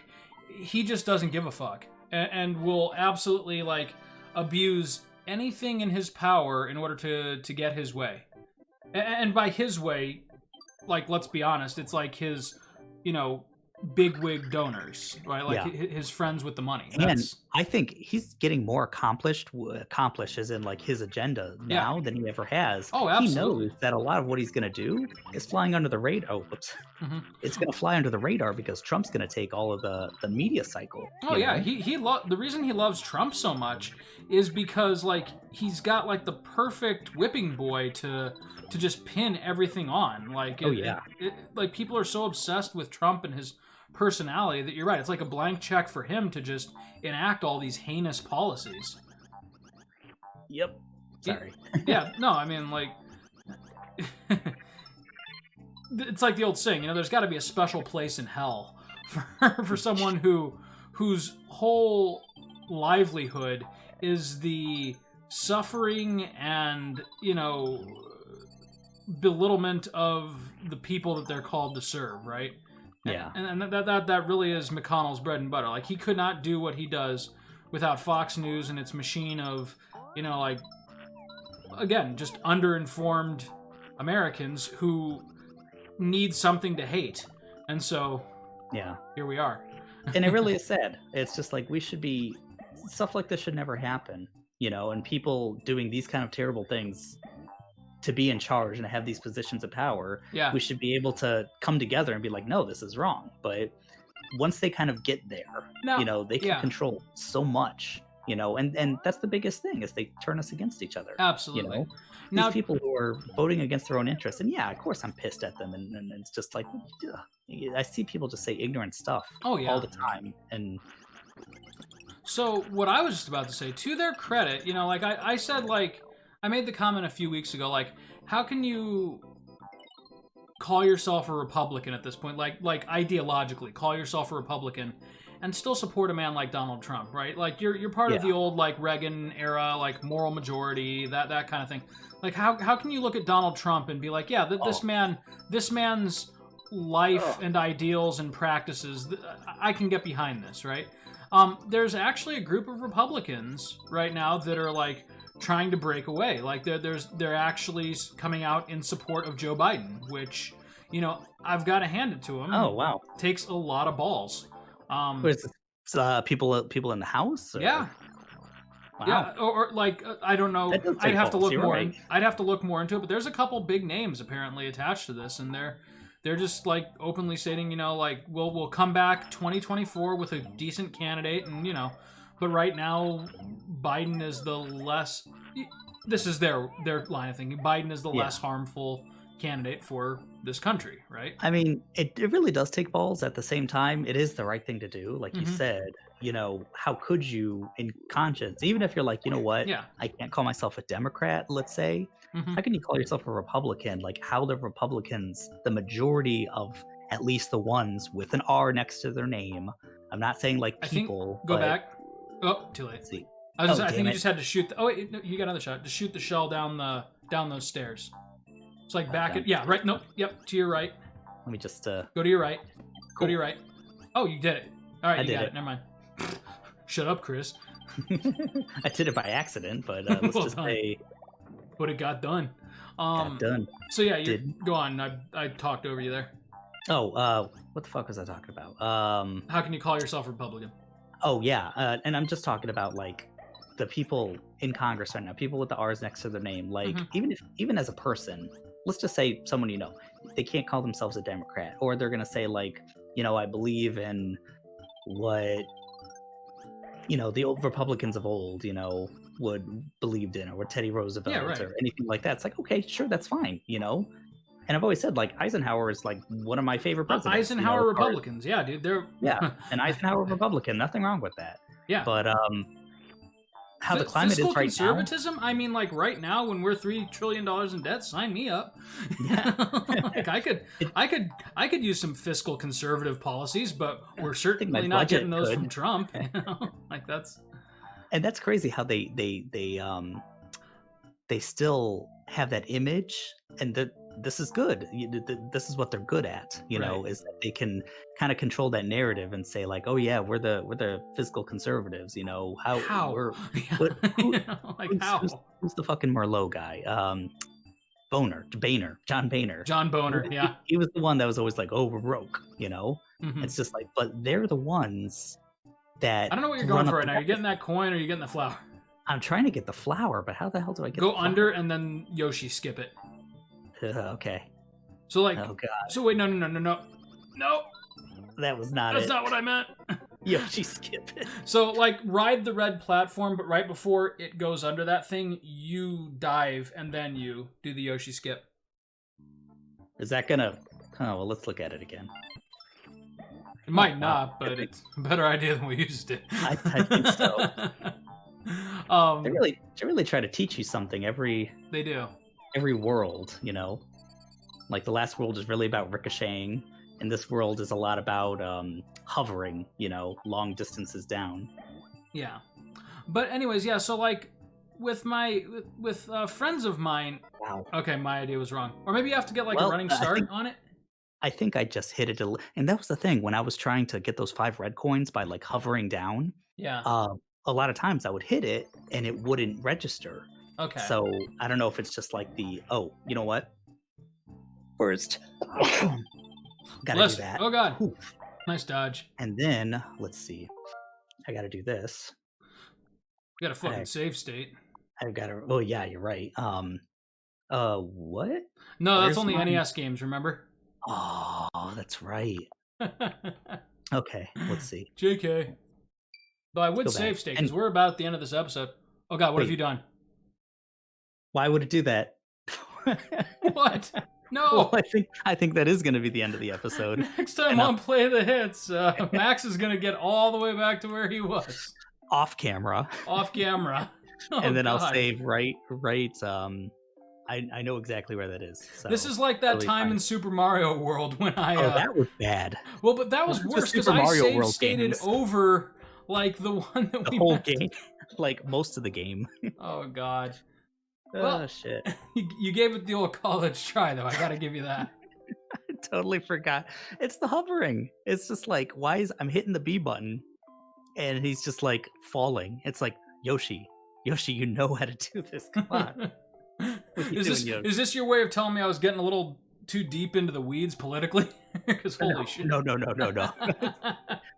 he just doesn't give a fuck, and will absolutely like abuse anything in his power in order to get his way. And by his way, like, let's be honest, it's like his, you know, bigwig donors, right? Like his friends with the money. And I think he's getting more accomplished as in like his agenda now than he ever has. Oh, He absolutely. knows that a lot of what he's going to do is flying under the radar. Oh, whoops. It's going to fly under the radar because Trump's going to take all of the media cycle. Oh yeah, know? he the reason he loves Trump so much is because like he's got like the perfect whipping boy to just pin everything on. Like like people are so obsessed with Trump and his personality that you're right. It's like a blank check for him to just enact all these heinous policies. Yep. Sorry. Yeah. No, I mean like. It's like the old saying, you know, there's got to be a special place in hell for someone whose whole livelihood is the suffering and, you know, belittlement of the people that they're called to serve, right? Yeah. And that really is McConnell's bread and butter. Like, he could not do what he does without Fox News and its machine of, you know, like, again, just underinformed Americans who need something to hate. And so, here we are. And it really is sad. It's just like, we should be, stuff like this should never happen, you know, and people doing these kind of terrible things to be in charge and have these positions of power, we should be able to come together and be like, no, this is wrong. But once they kind of get there, you know, they can control so much, you know, and that's the biggest thing is they turn us against each other. Absolutely. You know? These people who are voting against their own interests, and of course I'm pissed at them, and it's just like, I see people just say ignorant stuff all the time. And so what I was just about to say, to their credit, you know, like I said, like, I made the comment a few weeks ago, like, how can you call yourself a Republican at this point? Like ideologically, call yourself a Republican and still support a man like Donald Trump, right? Like, you're part of the old, like, Reagan era, like, moral majority, that kind of thing. Like, how can you look at Donald Trump and be like, this man's life and ideals and practices, I can get behind this, right? There's actually a group of Republicans right now that are, like, trying to break away. Like, they're actually coming out in support of Joe Biden, which, you know, I've got to hand it to him. Oh, wow. Takes a lot of balls. People in the house? Or? Yeah. Wow. Yeah, or like, I don't know. I'd have to look more. I'd have to look more into it. But there's a couple big names apparently attached to this, and they're just like openly stating, you know, like we'll come back 2024 with a decent candidate, and you know, but right now Biden is the less. This is their line of thinking. Biden is the less harmful candidate for this country, right? I mean, it really does take balls. At the same time, it is the right thing to do. Like you said, you know, how could you in conscience, even if you're like, you know what, I can't call myself a Democrat, let's say, how can you call yourself a Republican? Like, how the Republicans, the majority of at least the ones with an R next to their name, I'm not saying like people. Go back. Oh, too late. Let's see. I think you just had to shoot. Oh wait, no, you got another shot. Just shoot the shell down those stairs. It's like back at right. No, yep, to your right. Let me just go to your right. Go to your right. Oh, you did it. All right, I you did got it. it. Never mind. Shut up, Chris. I did it by accident, but let's just say. But it got done. Got done. So yeah, go on. I talked over you there. Oh, what the fuck was I talking about? How can you call yourself a Republican? Oh yeah, and I'm just talking about like the people in Congress right now, people with the R's next to their name. Like even as a person, let's just say someone you know, they can't call themselves a Democrat, or they're gonna say like, you know, I believe in what, you know, the old Republicans of old, you know, believed in, or what Teddy Roosevelt or anything like that. It's like, okay, sure, that's fine, you know. And I've always said, like, Eisenhower is like one of my favorite presidents. Eisenhower, you know, Republicans, yeah, dude, they're an Eisenhower Republican, nothing wrong with that. Yeah, but how the climate is right conservatism, now. I mean, like right now when we're $3 trillion in debt, sign me up. Yeah. Like I could use some fiscal conservative policies, but we're certainly not getting those from Trump. You know? Like that's crazy how they still have that image, and this is good. This is what they're good at. Right. Is that they can kind of control that narrative and say like, oh yeah, we're the fiscal conservatives. How How? we're Yeah. what who Like who's who's, how? who's the fucking Merlot guy? John Boehner. John He, Boner. he, Yeah. he was the one that was always like, oh, we're broke. Hmm. It's just like, but they're the ones that I don't know what you're going run for up right the now. You're getting deficit. that coin or you're getting the flower. I'm trying to get the flower, but how the hell do I get Go the flower? under and then Yoshi skip it. Okay. So like, Oh god, so wait, no, that was not that's it. not what I meant. Yoshi, skip it. So like, ride the red platform, but right before it goes under that thing, you dive and then you do the Yoshi skip. Is that gonna? Oh well, let's look at it again. It might wow. not, but it's a better idea than we used it. I think so. They really try to teach you something They do. every world. Like the last world is really about ricocheting, and this world is a lot about hovering. Long distances down. Yeah. But anyways, yeah. So like, with friends of mine. Wow. Okay, my idea was wrong. Or maybe you have to get like a Well, running I start think- on it. I think I just hit it, and that was the thing when I was trying to get those 5 red coins by like hovering down. Yeah. A lot of times I would hit it and it wouldn't register. Okay. So I don't know if it's just like you know what? First, gotta Bless- do that. Oh god. Whew. Nice dodge. And then let's see. I gotta do this. You got a fucking Hey. save state. I've gotta. Oh yeah, you're right. What? No, that's Where's only mine? NES games, remember? Oh, that's right. Okay, let's see. JK. But I would Go back. save state, And- because we're about at the end of this episode. Oh god, what have Wait. you done? Why would it do that? What? No! Well, I think that is going to be the end of the episode. Next time And, on Play the Hits, Max is gonna get all the way back to where he was. Off camera. Off camera. Oh, And then I'll God. save right. I know exactly where that is. So. This is like that totally time fine. in Super Mario World when I Oh, that was bad. well, but that was This is worse because Super I Mario save World stated games. over like the one that The we whole met. game, like most of the game. Oh god. Oh Well- shit! You gave it the old college try though. I gotta give you that. I totally forgot. It's the hovering. It's just like, why is I'm hitting the B button, and he's just like falling. It's like Yoshi, you know how to do this. Come on. What you Is doing, Yoshi? this your way of telling me I was getting a little too deep into the weeds politically? Because holy shit. No.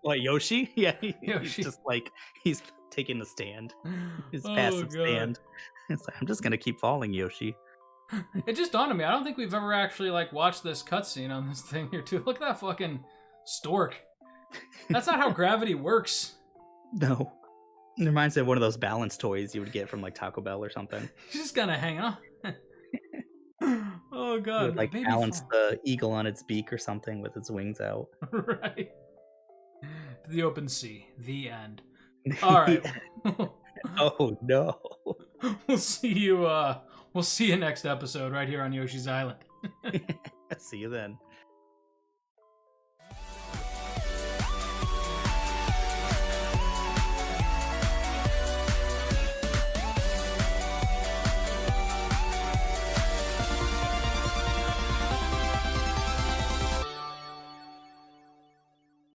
What, Yoshi? Yeah, Yoshi. he's just like he's taking the stand. His Oh, passive God. stand. It's like, I'm just gonna keep falling, Yoshi. It just dawned on me. I don't think we've ever actually like watched this cutscene on this thing here too. Look at that fucking stork. That's not how gravity works. No. It reminds me of one of those balance toys you would get from like Taco Bell or something. He's just gonna hang on. Oh You god. would, like baby balance frog. the eagle on its beak or something with its wings out. Right. To the open sea. The end. All right. Oh no. We'll see you. We'll see you next episode right here on Yoshi's Island. See you then.